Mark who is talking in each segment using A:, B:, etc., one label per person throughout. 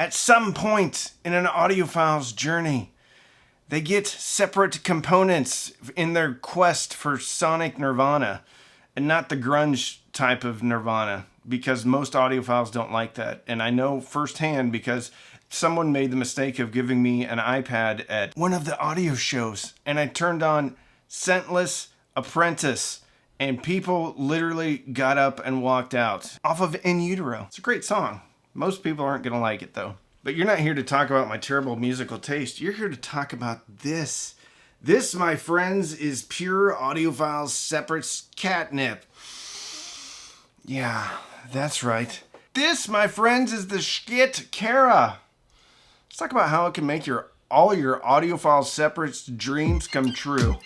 A: At some point in an audiophile's journey, they get separate components in their quest for sonic nirvana, and not the grunge type of nirvana, because most audiophiles don't like that. And I know firsthand because someone made the mistake of giving me an iPad at one of the audio shows, and I turned on Scentless Apprentice, and people literally got up and walked out off of In Utero. It's a great song. Most people aren't going to like it though. But you're not here to talk about my terrible musical taste. You're here to talk about this. This, my friends, is pure audiophile's separate catnip. Yeah, that's right. This, my friends, is the Schiit Kara. Let's talk about how it can make all your audiophile separates dreams come true.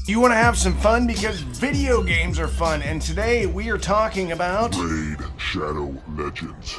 A: You want to have some fun because video games are fun, and today we are talking about
B: Raid Shadow Legends.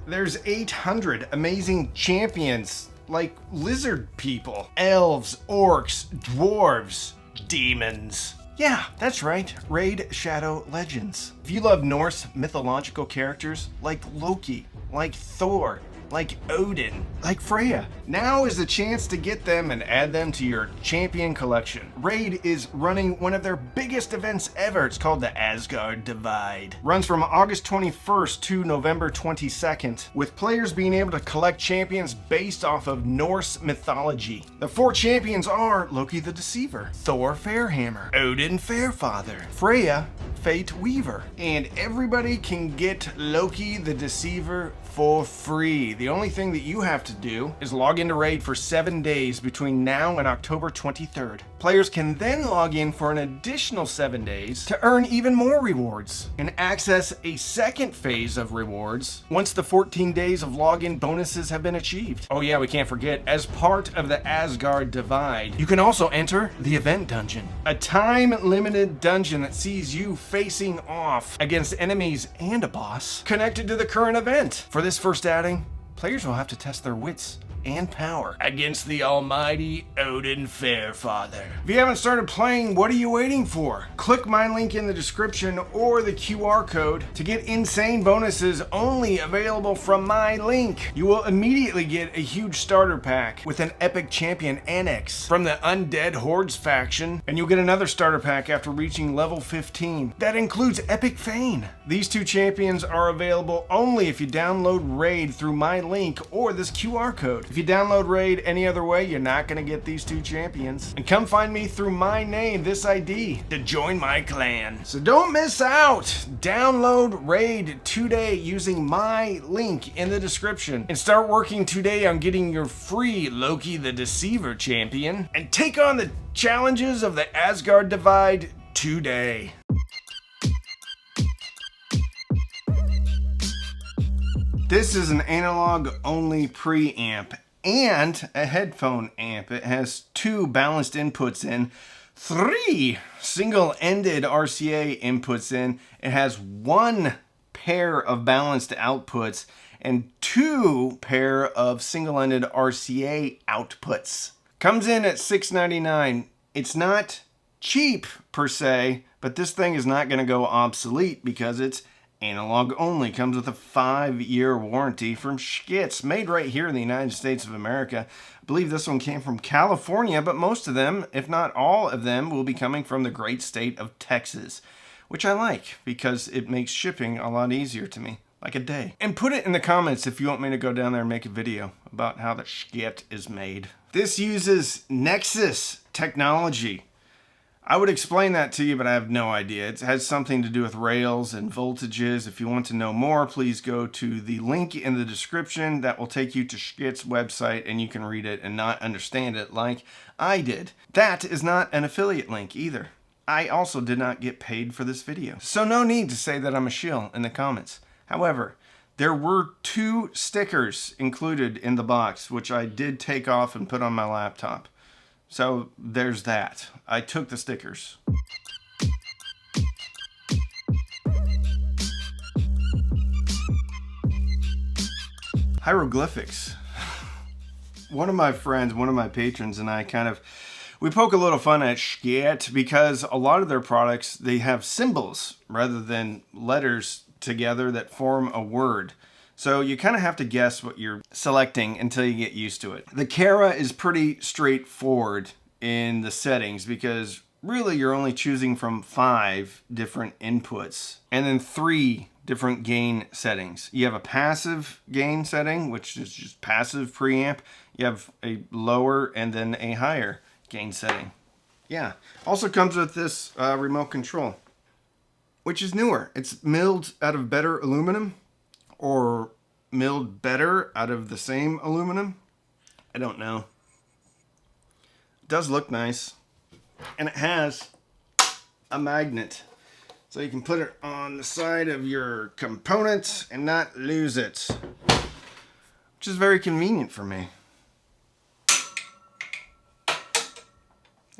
A: There's 800 amazing champions like lizard people, elves, orcs, dwarves, demons. Yeah, that's right, Raid Shadow Legends. If you love Norse mythological characters like Loki, like Thor, like Odin, like Freya, now is the chance to get them and add them to your champion collection. Raid is running one of their biggest events ever. It's called the Asgard Divide. Runs from August 21st to November 22nd, with players being able to collect champions based off of Norse mythology. The 4 champions are Loki the Deceiver, Thor Fairhammer, Odin Fairfather, Freya Fate Weaver, and everybody can get Loki the Deceiver for free. The only thing that you have to do is log into Raid for 7 days between now and October 23rd. Players can then log in for an additional 7 days to earn even more rewards and access a second phase of rewards once the 14 days of login bonuses have been achieved. Oh yeah, we can't forget, as part of the Asgard Divide, you can also enter the Event Dungeon, a time-limited dungeon that sees you facing off against enemies and a boss connected to the current event. For this first outing, players will have to test their wits and power against the almighty Odin Fairfather. If you haven't started playing, what are you waiting for? Click my link in the description or the QR code to get insane bonuses only available from my link. You will immediately get a huge starter pack with an epic champion annex from the Undead Hordes faction, and you'll get another starter pack after reaching level 15. That includes Epic Fane. These 2 champions are available only if you download Raid through my link or this QR code. If you download Raid any other way, you're not going to get these 2 champions. And come find me through my name, this ID, to join my clan. So don't miss out. Download Raid today using my link in the description and start working today on getting your free Loki the Deceiver champion and take on the challenges of the Asgard Divide today. This is an analog-only preamp and a headphone amp. It has 2 balanced inputs in, 3 single-ended RCA inputs in. It has 1 pair of balanced outputs and 2 pair of single-ended RCA outputs. Comes in at $6.99. It's not cheap per se, but this thing is not going to go obsolete because it's analog only. Comes with a 5-year warranty from Schiit, made right here in the United States of America. I believe this one came from California, but most of them, if not all of them, will be coming from the great state of Texas, which I like because it makes shipping a lot easier to me, like a day. And put it in the comments if you want me to go down there and make a video about how the Schiit is made. This uses Nexus technology. I would explain that to you, but I have no idea. It has something to do with rails and voltages. If you want to know more, please go to the link in the description. That will take you to Schiit's website, and you can read it and not understand it like I did. That is not an affiliate link either. I also did not get paid for this video, so no need to say that I'm a shill in the comments. However, there were 2 stickers included in the box, which I did take off and put on my laptop. So there's that. I took the stickers. Hieroglyphics. One of my friends, one of my patrons, and I we poke a little fun at Schiit because a lot of their products, they have symbols rather than letters together that form a word. So you kind of have to guess what you're selecting until you get used to it. The Kara is pretty straightforward in the settings because really you're only choosing from 5 different inputs and then 3 different gain settings. You have a passive gain setting, which is just passive preamp. You have a lower and then a higher gain setting. Yeah. Also comes with this remote control, which is newer. It's milled out of better aluminum, or milled better out of the same aluminum. I don't know. It does look nice. And it has a magnet. So you can put it on the side of your components and not lose it. Which is very convenient for me.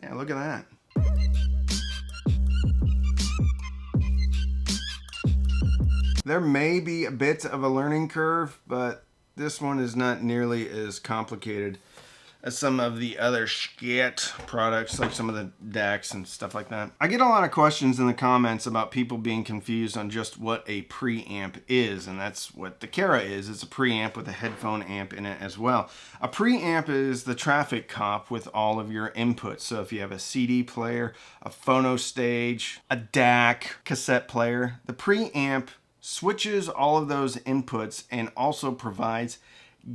A: Yeah, look at that. There may be a bit of a learning curve, but this one is not nearly as complicated as some of the other Schiit products, like some of the DACs and stuff like that. I get a lot of questions in the comments about people being confused on just what a preamp is, and that's what the Kara is. It's a preamp with a headphone amp in it as well. A preamp is the traffic cop with all of your inputs. So if you have a CD player, a phono stage, a DAC, cassette player, the preamp switches all of those inputs and also provides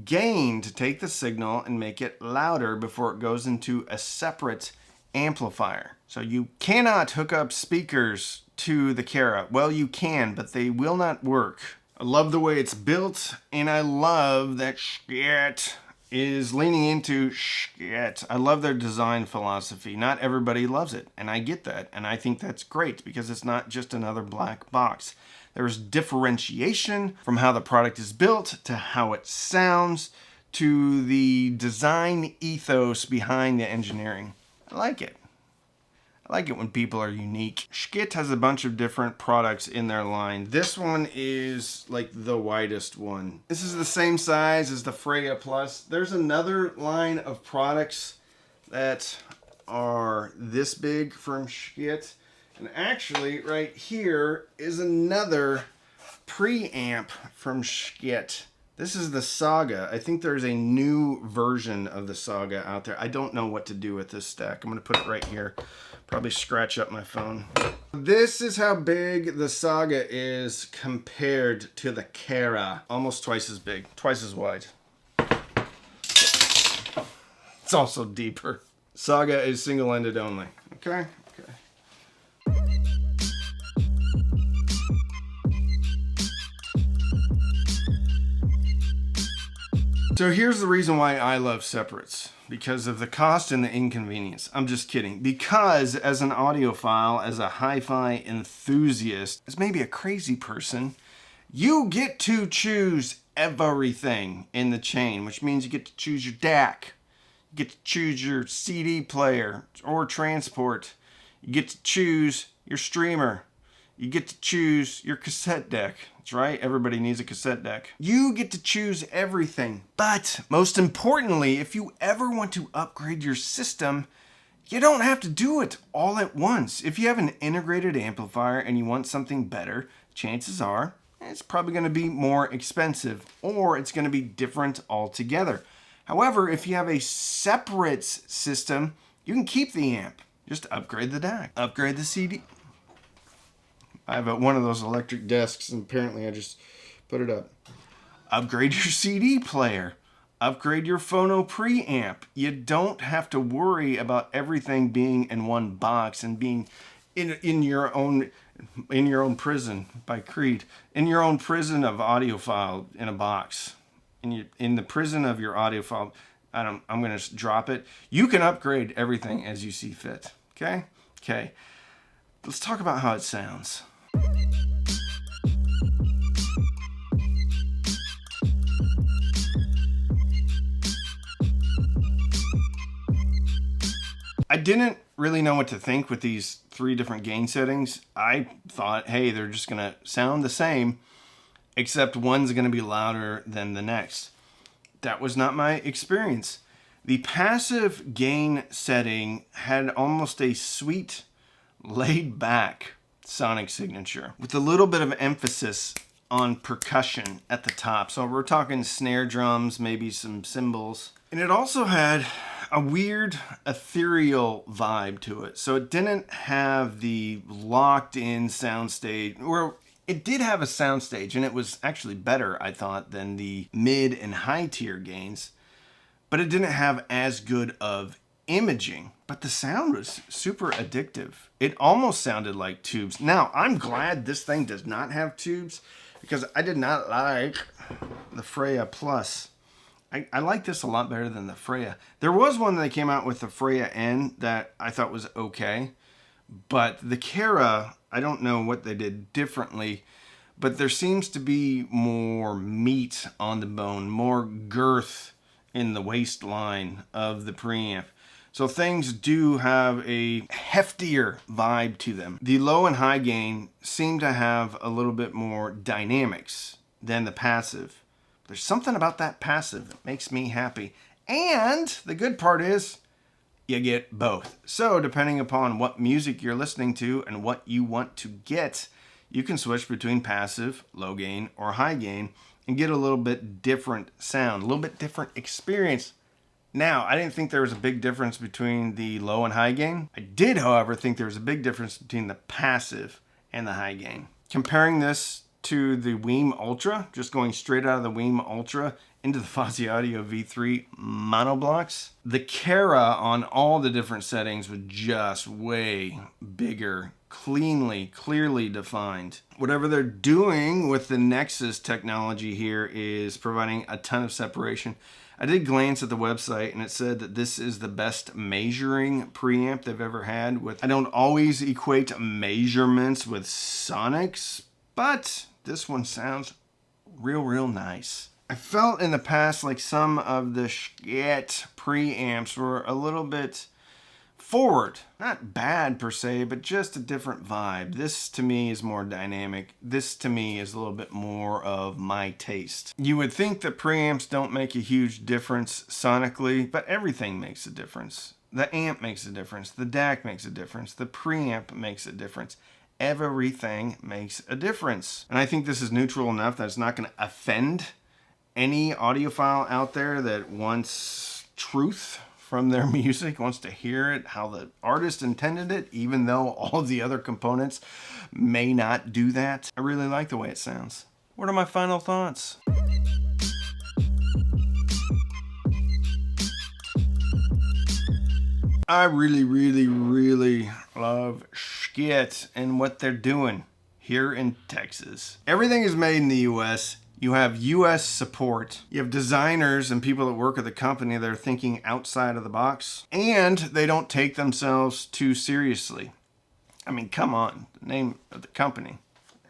A: gain to take the signal and make it louder before it goes into a separate amplifier. So you cannot hook up speakers to the Kara. Well, you can, but they will not work. I love the way it's built, and I love that Schiit is leaning into Schiit. I love their design philosophy. Not everybody loves it, and I get that, and I think that's great because it's not just another black box. There's differentiation from how the product is built to how it sounds to the design ethos behind the engineering. I like it. I like it when people are unique. Schiit has a bunch of different products in their line. This one is like the widest one. This is the same size as the Freya Plus. There's another line of products that are this big from Schiit. And actually, right here is another preamp from Schiit. This is the Saga. I think there's a new version of the Saga out there. I don't know what to do with this stack. I'm going to put it right here. Probably scratch up my phone. This is how big the Saga is compared to the Kara. Almost twice as big, twice as wide. It's also deeper. Saga is single-ended only. Okay? So here's the reason why I love separates. Because of the cost and the inconvenience. I'm just kidding. Because as an audiophile, as a hi-fi enthusiast, as maybe a crazy person, you get to choose everything in the chain, which means you get to choose your DAC. You get to choose your CD player or transport. You get to choose your streamer. You get to choose your cassette deck. That's right, everybody needs a cassette deck. You get to choose everything. But most importantly, if you ever want to upgrade your system, you don't have to do it all at once. If you have an integrated amplifier and you want something better, chances are it's probably going to be more expensive or it's going to be different altogether. However, if you have a separate system, you can keep the amp. Just upgrade the DAC, upgrade the CD. I have one of those electric desks, and apparently I just put it up. Upgrade your CD player. Upgrade your phono preamp. You don't have to worry about everything being in one box and being in your own prison by Creed, in your own prison of audiophile in a box, in the prison of your audiophile. I'm going to drop it. You can upgrade everything as you see fit. Okay. Let's talk about how it sounds. I didn't really know what to think with these 3 different gain settings. I thought, hey, they're just going to sound the same, except one's going to be louder than the next. That was not my experience. The passive gain setting had almost a sweet, laid-back sonic signature with a little bit of emphasis on percussion at the top. So we're talking snare drums, maybe some cymbals. And it also had a weird ethereal vibe to it. So it didn't have the locked in soundstage, or it did have a soundstage, and it was actually better, I thought, than the mid and high tier gains, but it didn't have as good of imaging. But the sound was super addictive. It almost sounded like tubes. Now, I'm glad this thing does not have tubes, because I did not like the Freya Plus. I like this a lot better than the Freya. There was one that came out with the Freya N that I thought was okay. But the Kara, I don't know what they did differently. But there seems to be more meat on the bone, more girth in the waistline of the preamp. So things do have a heftier vibe to them. The low and high gain seem to have a little bit more dynamics than the passive. There's something about that passive that makes me happy. And the good part is you get both. So depending upon what music you're listening to and what you want to get, you can switch between passive, low gain, or high gain and get a little bit different sound, a little bit different experience. Now, I didn't think there was a big difference between the low and high gain. I did, however, think there was a big difference between the passive and the high gain. Comparing this to the Weem Ultra, just going straight out of the Weem Ultra into the Fuzzy Audio V3 monoblocks, the Kara on all the different settings was just way bigger, clearly defined. Whatever they're doing with the Nexus technology here is providing a ton of separation. I did glance at the website and it said that this is the best measuring preamp they've ever had. I don't always equate measurements with sonics, but this one sounds real nice. I felt in the past like some of the Schiit preamps were a little bit forward. Not bad per se, but just a different vibe. This to me is more dynamic. This to me is a little bit more of my taste. You would think that preamps don't make a huge difference sonically, but everything makes a difference. The amp makes a difference. The DAC makes a difference. The preamp makes a difference. Everything makes a difference. And I think this is neutral enough that it's not going to offend any audiophile out there that wants truth from their music, wants to hear it how the artist intended it, even though all of the other components may not do that. I really like the way it sounds. What are my final thoughts? I really love Schiit and what they're doing here in Texas. Everything is made in the US. You have US support. You have designers and people that work at the company that are thinking outside of the box. And they don't take themselves too seriously. I mean, come on. The name of the company,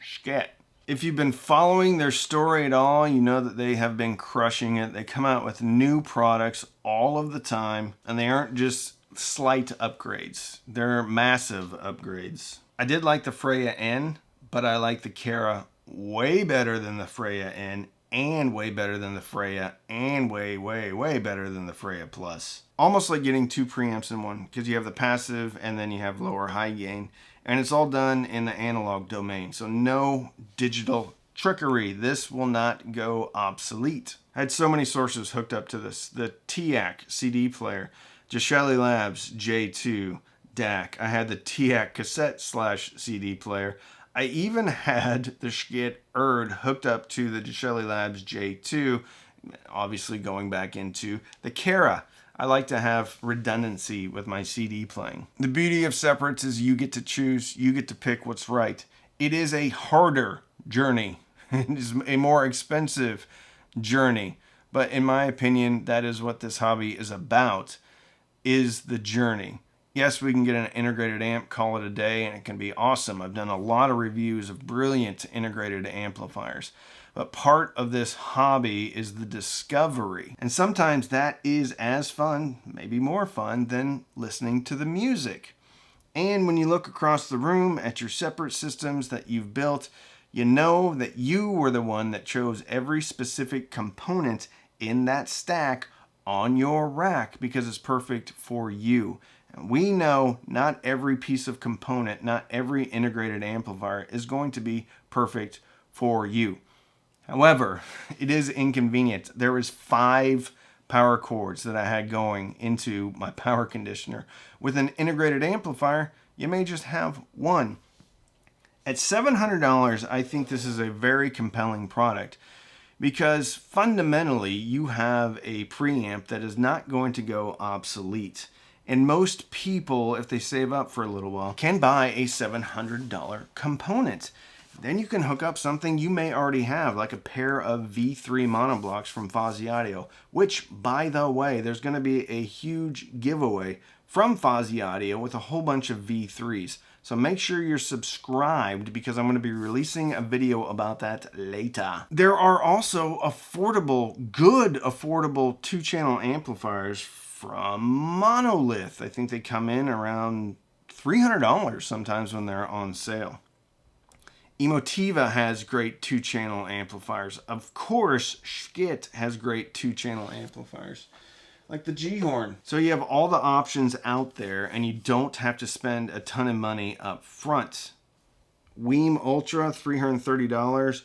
A: Schiit. If you've been following their story at all, you know that they have been crushing it. They come out with new products all of the time. And they aren't just slight upgrades. They're massive upgrades. I did like the Freya N, but I like the Kara way better than the Freya N, and way better than the Freya, and way better than the Freya Plus. Almost like getting 2 preamps in one, because you have the passive and then you have lower high gain, and it's all done in the analog domain, so no digital trickery. This will not go obsolete. I had so many sources hooked up to this. The TAC CD player, Jeshelli Labs J2 DAC. I had the TAC cassette/CD player. I even had the Schiit Erd hooked up to the Jeshelli Labs J2 Obviously going back into the Kara. I like to have redundancy with my CD playing. The beauty of separates is you get to choose, you get to pick what's right. It is a harder journey. It is a more expensive journey. But in my opinion, that is what this hobby is about, is the journey. Yes, we can get an integrated amp, call it a day, and it can be awesome. I've done a lot of reviews of brilliant integrated amplifiers. But part of this hobby is the discovery. And sometimes that is as fun, maybe more fun, than listening to the music. And when you look across the room at your separate systems that you've built, you know that you were the one that chose every specific component in that stack on your rack because it's perfect for you. And we know not every piece of component, not every integrated amplifier is going to be perfect for you. However, it is inconvenient. There was 5 power cords that I had going into my power conditioner. With an integrated amplifier, you may just have one. At $700, I think this is a very compelling product because fundamentally you have a preamp that is not going to go obsolete. And most people, if they save up for a little while, can buy a $700 component. Then you can hook up something you may already have, like a pair of V3 monoblocks from Fozzy Audio, which, by the way, there's going to be a huge giveaway from Fozzy Audio with a whole bunch of V3s. So make sure you're subscribed because I'm going to be releasing a video about that later. There are also good affordable 2-channel amplifiers from Monolith. I think they come in around $300 sometimes when they're on sale. Emotiva has great 2-channel amplifiers. Of course, Schiit has great 2-channel amplifiers, like the G-Horn. So you have all the options out there, and you don't have to spend a ton of money up front. Weem Ultra, $330,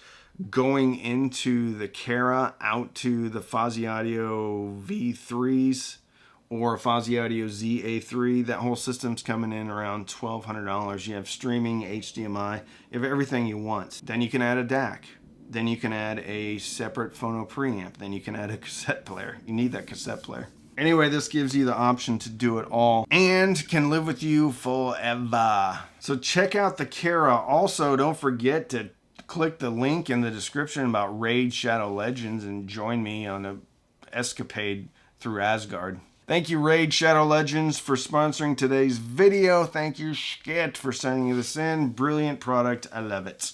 A: going into the Kara, out to the Fozzy Audio V3s, or Fozzy Audio ZA3. That whole system's coming in around $1,200. You have streaming, HDMI, you have everything you want. Then you can add a DAC. Then you can add a separate phono preamp. Then you can add a cassette player. You need that cassette player. Anyway, this gives you the option to do it all and can live with you forever. So check out the Kara. Also, don't forget to click the link in the description about Raid Shadow Legends and join me on an escapade through Asgard. Thank you, Raid Shadow Legends, for sponsoring today's video. Thank you, Schiit, for sending this in. Brilliant product. I love it.